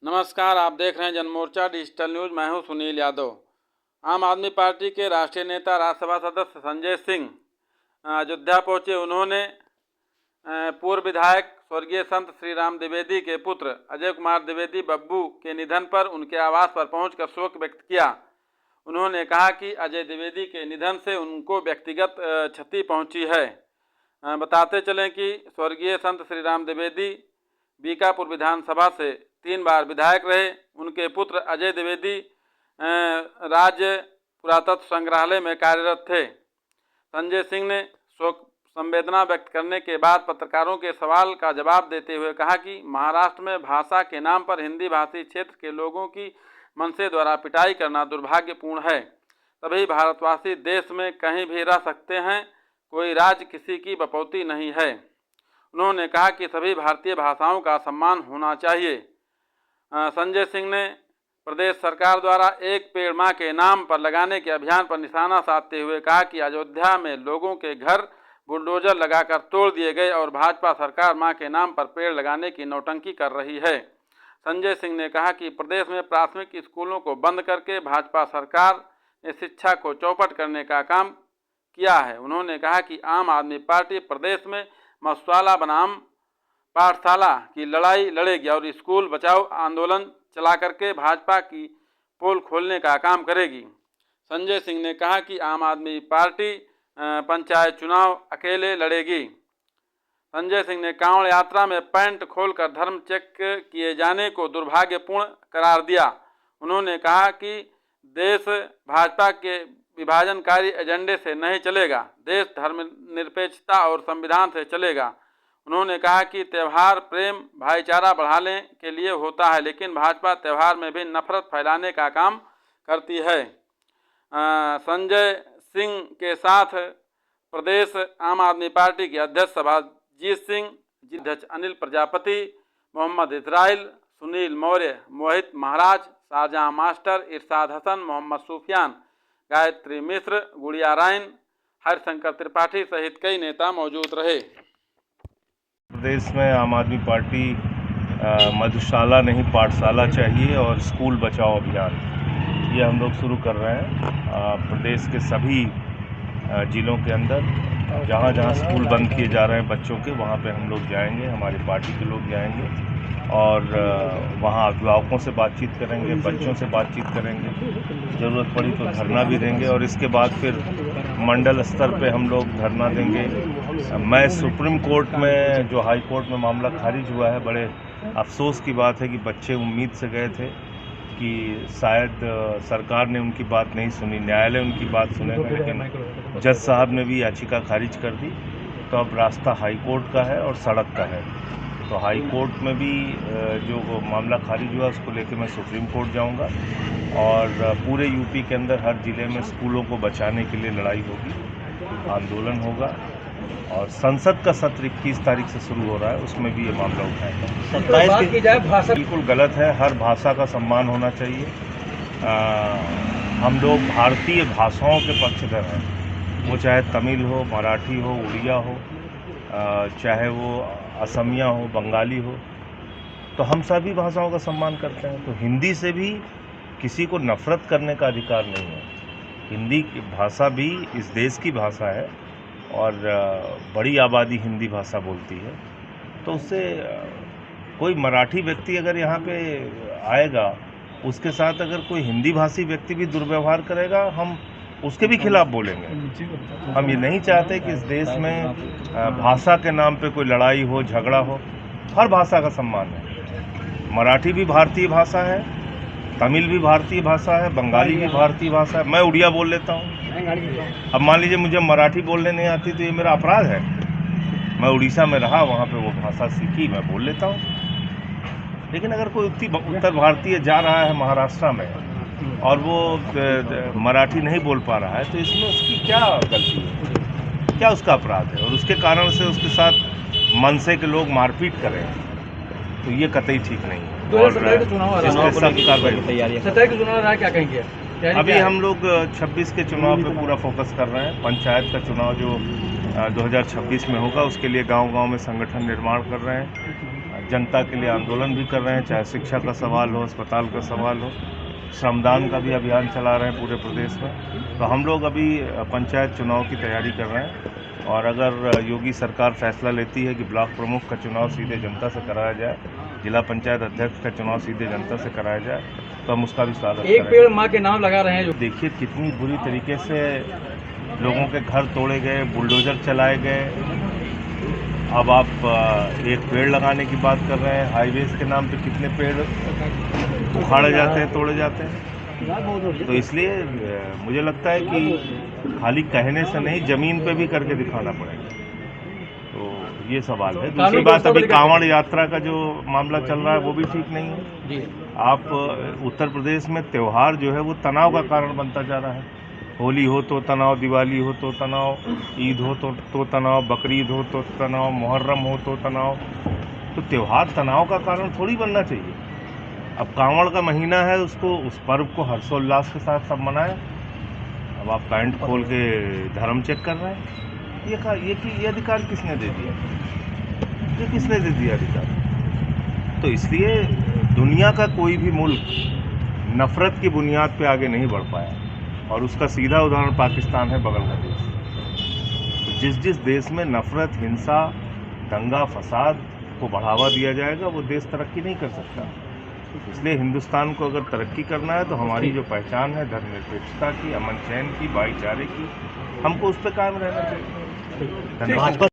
नमस्कार, आप देख रहे हैं जनमोर्चा डिजिटल न्यूज़। मैं हूं सुनील यादव। आम आदमी पार्टी के राष्ट्रीय नेता राज्यसभा सदस्य संजय सिंह अयोध्या पहुंचे। उन्होंने पूर्व विधायक स्वर्गीय संत श्री राम द्विवेदी के पुत्र अजय कुमार द्विवेदी बब्बू के निधन पर उनके आवास पर पहुंचकर शोक व्यक्त किया। उन्होंने कहा कि अजय द्विवेदी के निधन से उनको व्यक्तिगत क्षति पहुंची है। बताते चलें कि स्वर्गीय संत श्री राम द्विवेदी बीकापुर विधानसभा से 3 बार विधायक रहे। उनके पुत्र अजय द्विवेदी राज्य पुरातत्व संग्रहालय में कार्यरत थे। संजय सिंह ने शोक संवेदना व्यक्त करने के बाद पत्रकारों के सवाल का जवाब देते हुए कहा कि महाराष्ट्र में भाषा के नाम पर हिंदी भाषी क्षेत्र के लोगों की मनसे द्वारा पिटाई करना दुर्भाग्यपूर्ण है। सभी भारतवासी देश में कहीं भी रह सकते हैं, कोई राज्य किसी की बपौती नहीं है। उन्होंने कहा कि सभी भारतीय भाषाओं का सम्मान होना चाहिए। संजय सिंह ने प्रदेश सरकार द्वारा एक पेड़ मां के नाम पर लगाने के अभियान पर निशाना साधते हुए कहा कि अयोध्या में लोगों के घर बुलडोजर लगाकर तोड़ दिए गए और भाजपा सरकार मां के नाम पर पेड़ लगाने की नौटंकी कर रही है। संजय सिंह ने कहा कि प्रदेश में प्राथमिक स्कूलों को बंद करके भाजपा सरकार ने शिक्षा को चौपट करने का काम किया है। उन्होंने कहा कि आम आदमी पार्टी प्रदेश में मसाला बनाम पाठशाला की लड़ाई लड़ेगी और स्कूल बचाओ आंदोलन चला करके भाजपा की पोल खोलने का काम करेगी। संजय सिंह ने कहा कि आम आदमी पार्टी पंचायत चुनाव अकेले लड़ेगी। संजय सिंह ने कांवड़ यात्रा में पैंट खोलकर धर्म चेक किए जाने को दुर्भाग्यपूर्ण करार दिया। उन्होंने कहा कि देश भाजपा के विभाजनकारी एजेंडे से नहीं चलेगा, देश धर्मनिरपेक्षता और संविधान से चलेगा। उन्होंने कहा कि त्यौहार प्रेम भाईचारा बढ़ाने के लिए होता है, लेकिन भाजपा त्यौहार में भी नफरत फैलाने का काम करती है। संजय सिंह के साथ प्रदेश आम आदमी पार्टी के अध्यक्ष सभाजीत सिंह, अध्यक्ष अनिल प्रजापति, मोहम्मद इजराइल, सुनील मौर्य, मोहित महाराज, शाहजहां मास्टर, इरशाद हसन, मोहम्मद सूफियान, गायत्री मिश्र, गुड़िया रायन, हरिशंकर त्रिपाठी सहित कई नेता मौजूद रहे। प्रदेश में आम आदमी पार्टी मधुशाला नहीं पाठशाला चाहिए और स्कूल बचाओ अभियान ये हम लोग शुरू कर रहे हैं। प्रदेश के सभी ज़िलों के अंदर जहाँ जहाँ स्कूल बंद किए जा रहे हैं बच्चों के, वहाँ पे हम लोग जाएंगे, हमारी पार्टी के लोग जाएंगे और वहाँ अभिभावकों से बातचीत करेंगे, बच्चों से बातचीत करेंगे, ज़रूरत पड़ी तो धरना भी देंगे और इसके बाद फिर मंडल स्तर पे हम लोग धरना देंगे। मैं सुप्रीम कोर्ट में जो हाई कोर्ट में मामला खारिज हुआ है, बड़े अफसोस की बात है कि बच्चे उम्मीद से गए थे कि शायद सरकार ने उनकी बात नहीं सुनी, न्यायालय उनकी बात सुनेगा, लेकिन जज साहब ने भी याचिका खारिज कर दी। तो अब रास्ता हाई कोर्ट का है और सड़क का है। तो हाई कोर्ट में भी जो मामला खारिज हुआ उसको लेकर मैं सुप्रीम कोर्ट जाऊंगा और पूरे यूपी के अंदर हर ज़िले में स्कूलों को बचाने के लिए लड़ाई होगी, आंदोलन होगा और संसद का सत्र 21 तारीख से शुरू हो रहा है, उसमें भी ये मामला उठाएगा। बात की जाए भाषा बिल्कुल गलत है, हर भाषा का सम्मान होना चाहिए। हम लोग भारतीय भाषाओं के पक्षधर हैं, वो चाहे तमिल हो, मराठी हो, उड़िया हो, चाहे वो असमिया हो, बंगाली हो, तो हम सभी भाषाओं का सम्मान करते हैं। तो हिंदी से भी किसी को नफरत करने का अधिकार नहीं है। हिंदी की भाषा भी इस देश की भाषा है और बड़ी आबादी हिंदी भाषा बोलती है। तो उससे कोई मराठी व्यक्ति अगर यहाँ पे आएगा, उसके साथ अगर कोई हिंदी भाषी व्यक्ति भी दुर्व्यवहार करेगा, हम उसके भी खिलाफ बोलेंगे। हम ये नहीं चाहते कि इस देश में भाषा के नाम पे कोई लड़ाई हो, झगड़ा हो। हर भाषा का सम्मान है। मराठी भी भारतीय भाषा है, तमिल भी भारतीय भाषा है, बंगाली भी भारतीय भाषा है। मैं उड़िया बोल लेता हूँ। अब मान लीजिए मुझे मराठी बोलने नहीं आती तो ये मेरा अपराध है। मैं उड़ीसा में रहा, वहाँ पे वो भाषा सीखी, मैं बोल लेता हूँ। लेकिन अगर कोई उत्तर भारतीय जा रहा है महाराष्ट्र में और वो मराठी नहीं बोल पा रहा है, तो इसमें उसकी क्या गलती है, क्या उसका अपराध है? और उसके कारण से उसके साथ मनसे के लोग मारपीट करें, तो ये कतई ठीक नहीं है। और इसमें सख्त कार्रवाई तैयारी है। 17 के चुनाव क्या कहेंगे? अभी हम लोग 26 के चुनाव पे पूरा फोकस कर रहे हैं। पंचायत का चुनाव जो 2026 में होगा, उसके लिए गांव-गांव में संगठन निर्माण कर रहे हैं। जनता के लिए आंदोलन भी कर रहे हैं, चाहे शिक्षा का सवाल हो, अस्पताल का सवाल हो, श्रमदान का भी अभियान चला रहे हैं पूरे प्रदेश में। तो हम लोग अभी पंचायत चुनाव की तैयारी कर रहे हैं और अगर योगी सरकार फैसला लेती है कि ब्लॉक प्रमुख का चुनाव सीधे जनता से कराया जाए, जिला पंचायत अध्यक्ष का चुनाव सीधे जनता से कराया जाए, तो हम उसका भी स्वागत एक करेंगे। पेड़ माँ के नाम लगा रहे हैं जो देखिए कितनी बुरी तरीके से लोगों के घर तोड़े गए, बुलडोजर चलाए गए। अब आप एक पेड़ लगाने की बात कर रहे हैं, हाईवेज के नाम पे कितने पेड़ उखाड़े जाते हैं, तोड़े जाते हैं। तो इसलिए मुझे लगता है कि खाली कहने से नहीं, ज़मीन पे भी करके दिखाना पड़ेगा। तो ये सवाल है। दूसरी बात, अभी कांवड़ यात्रा का जो मामला चल रहा है वो भी ठीक नहीं है। जी आप उत्तर प्रदेश में त्यौहार जो है वो तनाव का कारण बनता जा रहा है। होली हो तो तनाव, दिवाली हो तो तनाव, ईद हो तो तनाव, बकरीद हो तो तनाव, मुहर्रम हो तो तनाव। तो त्यौहार तनाव का कारण थोड़ी बनना चाहिए। अब कांवड़ का महीना है, उसको, उस पर्व को हर्षोल्लास के साथ सब मनाएं। अब आप पैंट खोल के धर्म चेक कर रहे हैं, ये अधिकार किसने दे दिया? ये किसने दे दिया अधिकार? तो इसलिए दुनिया का कोई भी मुल्क नफरत की बुनियाद पे आगे नहीं बढ़ पाया, और उसका सीधा उदाहरण पाकिस्तान है, बगल का देश। तो जिस देश में नफरत, हिंसा, दंगा फसाद को बढ़ावा दिया जाएगा, वो देश तरक्की नहीं कर सकता। इसलिए हिंदुस्तान को अगर तरक्की करना है तो हमारी जो पहचान है धर्मनिरपेक्षता की, अमन चैन की, भाईचारे की, हमको उस पर कायम रहना चाहिए। धन्यवाद।